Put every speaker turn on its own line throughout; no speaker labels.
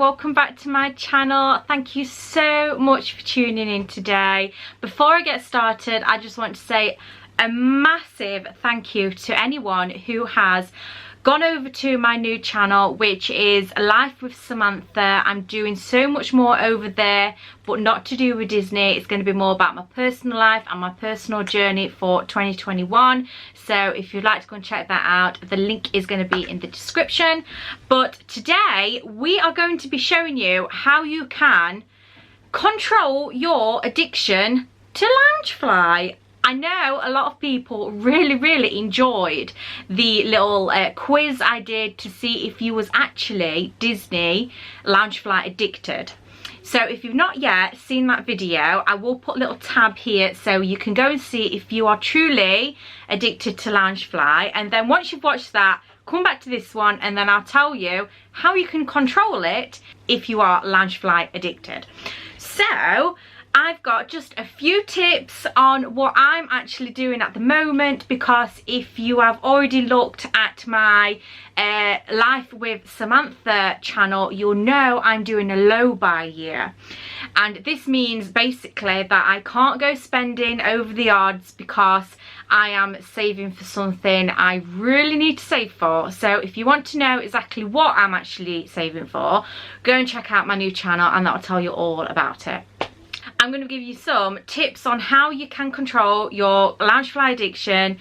welcome back to my channel. Thank you so much for tuning in today. Before I get started, I just want to say a massive thank you to anyone who has gone over to my new channel, which is Life with Samantha. I'm doing so much more over there, but not to do with Disney. It's going to be more about my personal life and my personal journey for 2021. So if you'd like to go and check that out, the link is going to be in the description. But today we are going to be showing you how you can control your addiction to Loungefly. I know a lot of people really enjoyed the little quiz I did to see if you was actually Disney Loungefly addicted. So if you've not yet seen that video, I will put a little tab here so you can go and see if you are truly addicted to Loungefly. And then once you've watched that, come back to this one and then I'll tell you how you can control it if you are Loungefly addicted. So I've got just a few tips on what I'm actually doing at the moment, because if you have already looked at my Life with Samantha channel, you'll know I'm doing a low buy year. And this means basically that I can't go spending over the odds because I am saving for something I really need to save for. So if you want to know exactly what I'm actually saving for, go and check out my new channel and that'll tell you all about it. I'm going to give you some tips on how you can control your Loungefly addiction.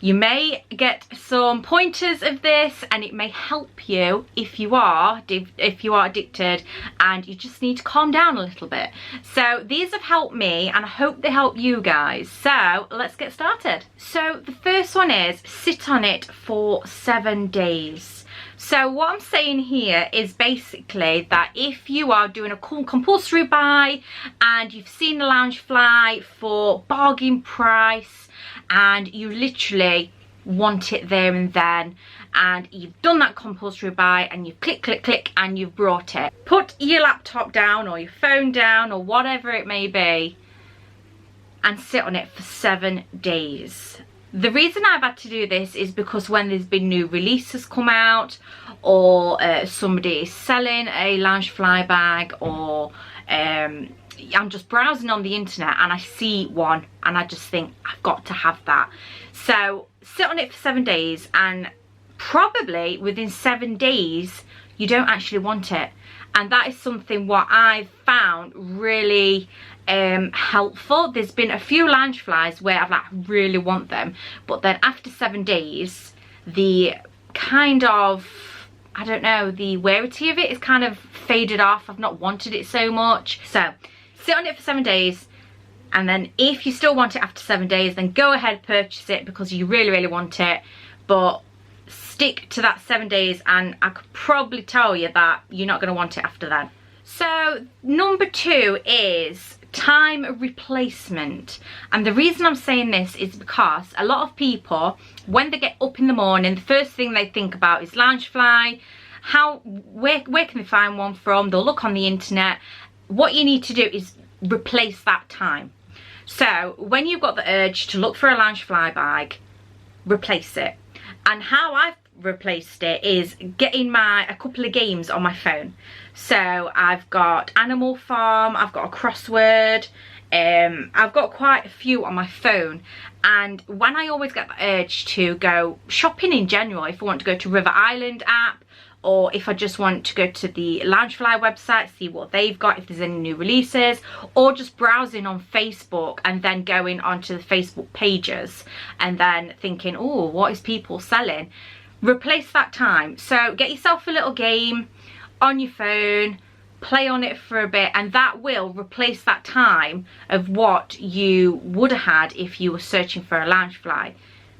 You may get some pointers of this and it may help you if you are addicted and you just need to calm down a little bit. So these have helped me and I hope they help you guys. So let's get started. So the first one is sit on it for 7 days. So what I'm saying here is basically that if you are doing a compulsory buy and you've seen a Loungefly for bargain price and you literally want it there and then, and you've done that compulsory buy and you've click and you've brought it, put your laptop down or your phone down or whatever it may be and sit on it for 7 days. The reason I've had to do this is because when there's been new releases come out, or somebody is selling a Loungefly bag, or I'm just browsing on the internet and I see one and I just think I've got to have that. So sit on it for 7 days and probably within 7 days you don't actually want it. And that is something what I've found really helpful. There's been a few Loungeflies where I've like really want them, but then after 7 days the kind of, I don't know, the rarity of it is kind of faded off. I've not wanted it so much. So sit on it for 7 days, and then if you still want it after 7 days, then go ahead, purchase it because you really want it, but stick to that 7 days and I could probably tell you that you're not going to want it after that. So number 2 is time replacement. And the reason I'm saying this is because a lot of people, when they get up in the morning, the first thing they think about is Loungefly. Where can they find one from? They'll look on the internet. What you need to do is replace that time. So when you've got the urge to look for a Loungefly bag, replace it. And how I've replaced it is getting a couple of games on my phone. So I've got Animal Farm, I've got a crossword, I've got quite a few on my phone. And when I always get the urge to go shopping in general, if I want to go to River Island app, or if I just want to go to the Loungefly website, see what they've got, if there's any new releases, or just browsing on Facebook and then going onto the Facebook pages and then thinking, oh, what is people selling? Replace that time. So get yourself a little game on your phone, play on it for a bit, and that will replace that time of what you would have had if you were searching for a Loungefly.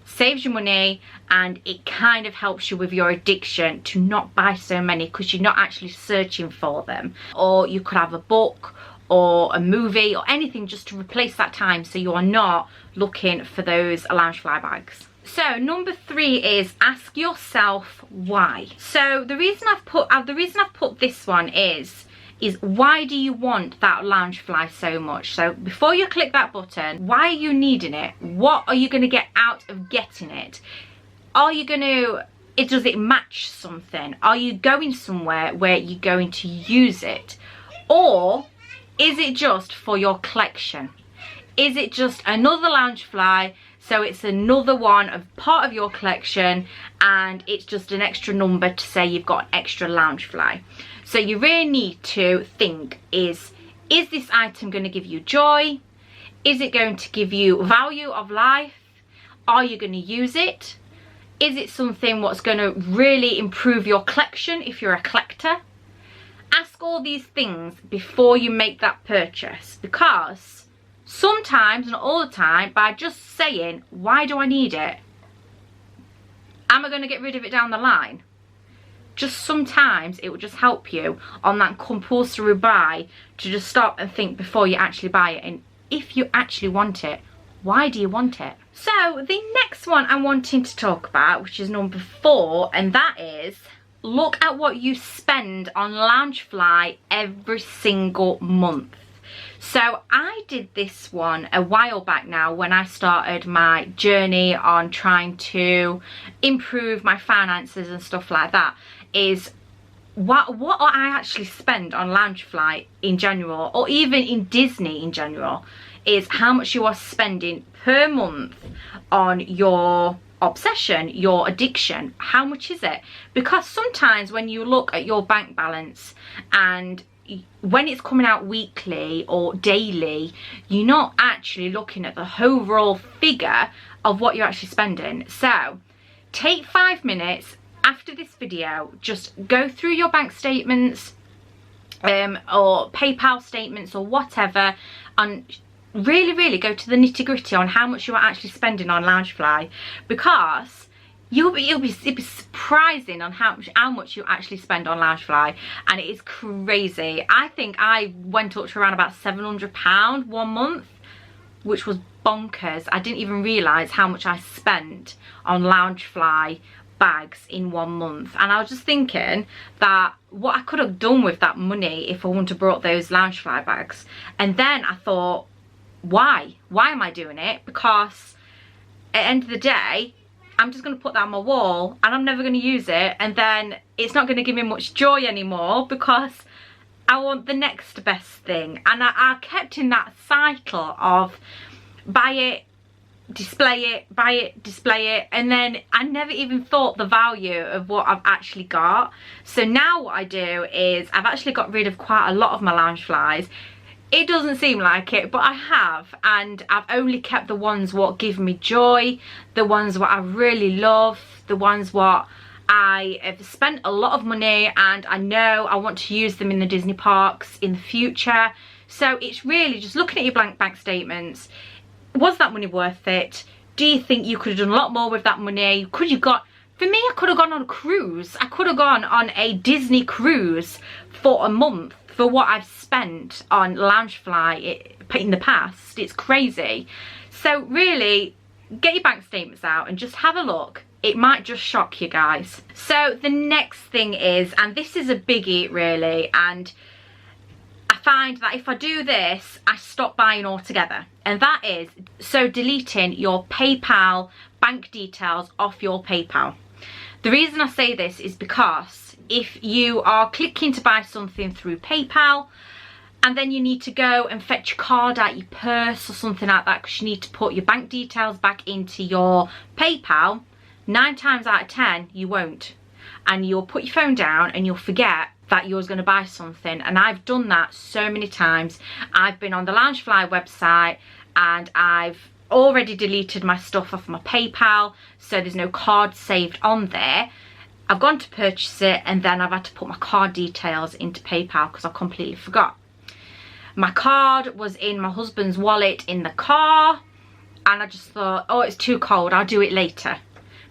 Saves you money and it kind of helps you with your addiction to not buy so many because you're not actually searching for them. Or you could have a book or a movie or anything just to replace that time so you are not looking for those Loungefly bags. So number 3 is ask yourself why. So the reason I've put this one is why do you want that Loungefly so much? So before you click that button, why are you needing it? What are you going to get out of getting it? Are you going to does it match something? Are you going somewhere where you're going to use it? Or is it just for your collection? Is it just another loungefly, so it's another one of part of your collection, and it's just an extra number to say you've got an extra loungefly? So you really need to think, is this item going to give you joy? Is it going to give you value of life? Are you going to use it? Is it something what's going to really improve your collection if you're a collector? Ask all these things before you make that purchase, because sometimes, not all the time, by just saying, why do I need it? Am I going to get rid of it down the line? Just sometimes it will just help you on that compulsory buy to just stop and think before you actually buy it. And if you actually want it, why do you want it? So the next one I'm wanting to talk about, which is number 4, and that is, look at what you spend on Loungefly every single month. So I did this one a while back now when I started my journey on trying to improve my finances and stuff like that, is what I actually spend on Loungefly in general, or even in Disney in general, is how much you are spending per month on your obsession, your addiction. How much is it? Because sometimes when you look at your bank balance and when it's coming out weekly or daily, you're not actually looking at the overall figure of what you're actually spending. So take 5 minutes after this video, just go through your bank statements or PayPal statements or whatever, and really go to the nitty-gritty on how much you are actually spending on Loungefly, because it'll be surprising on how much you actually spend on Loungefly, and it is crazy. I think I went up to around about £700 one month, which was bonkers. I didn't even realise how much I spent on Loungefly bags in 1 month, and I was just thinking that what I could have done with that money if I wouldn't have brought those Loungefly bags. And then I thought, why am I doing it? Because at the end of the day, I'm just going to put that on my wall and I'm never going to use it, and then it's not going to give me much joy anymore because I want the next best thing. And I kept in that cycle of buy it, display it, buy it, display it, and then I never even thought the value of what I've actually got. So now what I do is I've actually got rid of quite a lot of my Loungeflies. It doesn't seem like it, but I have, and I've only kept the ones what give me joy, the ones what I really love, the ones what I have spent a lot of money and I know I want to use them in the Disney parks in the future. So it's really just looking at your blank bank statements. Was that money worth it? Do you think you could have done a lot more with that money? Could you got, for me, I could have gone on a cruise. I could have gone on a Disney cruise for a month for what I've spent on Loungefly in the past. It's crazy. So really, get your bank statements out and just have a look. It might just shock you guys. So the next thing is, and this is a biggie really, and I find that if I do this, I stop buying altogether. And that is, so deleting your PayPal bank details off your PayPal. The reason I say this is because if you are clicking to buy something through PayPal and then you need to go and fetch your card out your purse or something like that because you need to put your bank details back into your PayPal, 9 times out of 10 you won't, and you'll put your phone down and you'll forget that you're going to buy something. And I've done that so many times. I've been on the Loungefly website and I've already deleted my stuff off my PayPal, so there's no card saved on there. I've gone to purchase it and then I've had to put my card details into PayPal because I completely forgot. My card was in my husband's wallet in the car, and I just thought, oh, it's too cold, I'll do it later.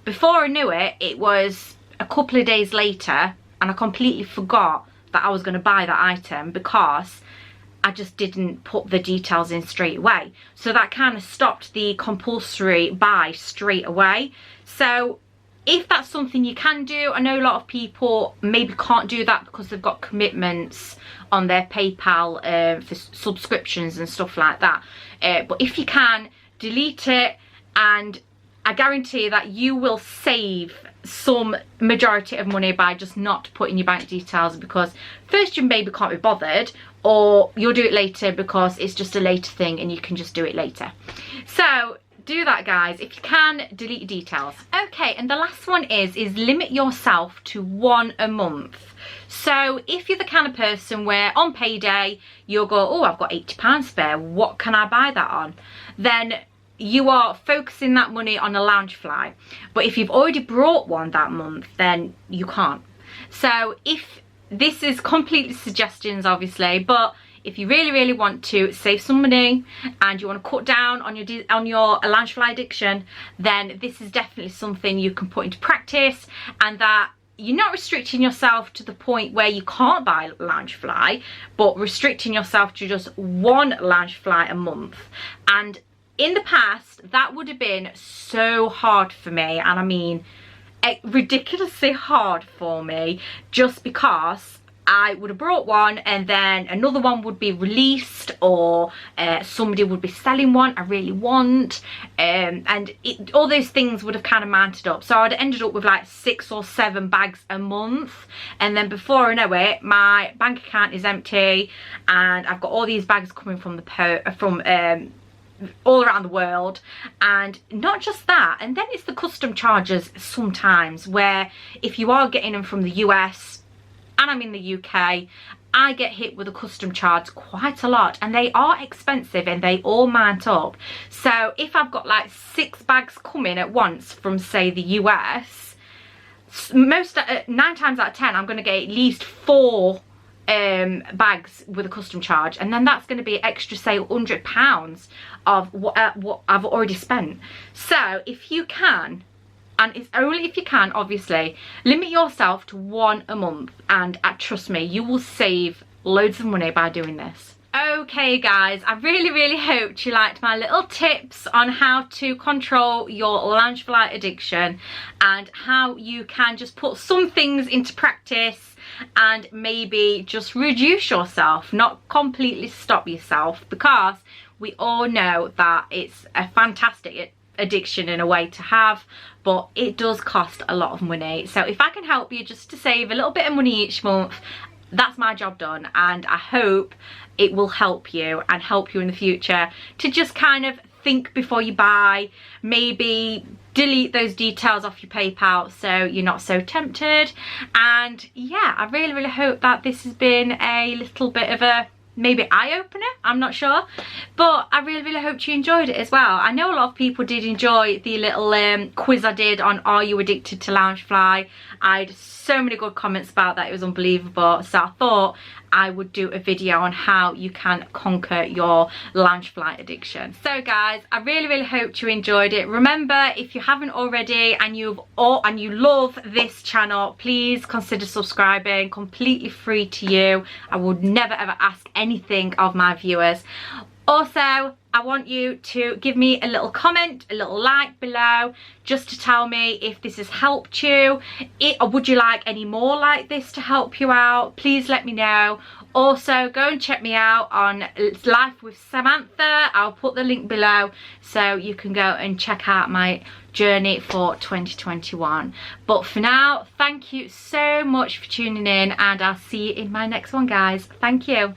Before I knew it, it was a couple of days later and I completely forgot that I was going to buy that item because I just didn't put the details in straight away. So that kind of stopped the compulsory buy straight away. So if that's something you can do, I know a lot of people maybe can't do that because they've got commitments on their PayPal for subscriptions and stuff like that. But if you can, delete it, and I guarantee that you will save some majority of money by just not putting your bank details, because first you maybe can't be bothered, or you'll do it later because it's just a later thing and you can just do it later. So do that, guys. If you can, delete your details. Okay, and the last one is limit yourself to 1 a month. So if you're the kind of person where on payday you'll go, oh, I've got £80 spare, what can I buy that on? Then you are focusing that money on a loungefly. But if you've already brought one that month, then you can't. So if this is completely suggestions, obviously, but if you really want to save some money and you want to cut down on your loungefly addiction, then this is definitely something you can put into practice, and that you're not restricting yourself to the point where you can't buy loungefly, but restricting yourself to just 1 loungefly a month. And in the past, that would have been so hard for me, and I mean ridiculously hard for me, just because I would have brought one and then another one would be released, or somebody would be selling one I really want, and all those things would have kind of mounted up. So I'd ended up with like 6 or 7 bags a month, and then before I know it, my bank account is empty and I've got all these bags coming from all around the world. And not just that, and then it's the custom charges sometimes, where if you are getting them from the US and I'm in the UK, I get hit with a custom charge quite a lot, and they are expensive and they all mount up. So if I've got like 6 bags coming at once from, say, the US, 9 times out of 10 I'm going to get at least 4 bags with a custom charge, and then that's going to be extra, say, £100 of what I've already spent. So if you can, and it's only if you can, obviously, limit yourself to 1 a month, and trust me, you will save loads of money by doing this. Okay, guys, I really hoped you liked my little tips on how to control your loungefly addiction, and how you can just put some things into practice and maybe just reduce yourself, not completely stop yourself, because we all know that it's a fantastic addiction in a way to have, but it does cost a lot of money. So if I can help you just to save a little bit of money each month, that's my job done, and I hope it will help you and help you in the future to just kind of think before you buy, maybe delete those details off your PayPal so you're not so tempted. And yeah, I really hope that this has been a little bit of a maybe eye-opener, I'm not sure, but I really hoped you enjoyed it as well. I know a lot of people did enjoy the little quiz I did on are you addicted to loungefly. I had so many good comments about that, it was unbelievable. So I thought I would do a video on how you can conquer your loungefly addiction. So guys, I really hoped you enjoyed it. Remember, if you haven't already and you love this channel, please consider subscribing, completely free to you. I would never ever ask anything of my viewers. Also, I want you to give me a little comment, a little like below, just to tell me if this has helped you. Or would you like any more like this to help you out? Please let me know. Also, go and check me out on Life with Samantha. I'll put the link below so you can go and check out my journey for 2021. But for now, thank you so much for tuning in, and I'll see you in my next one, guys. Thank you.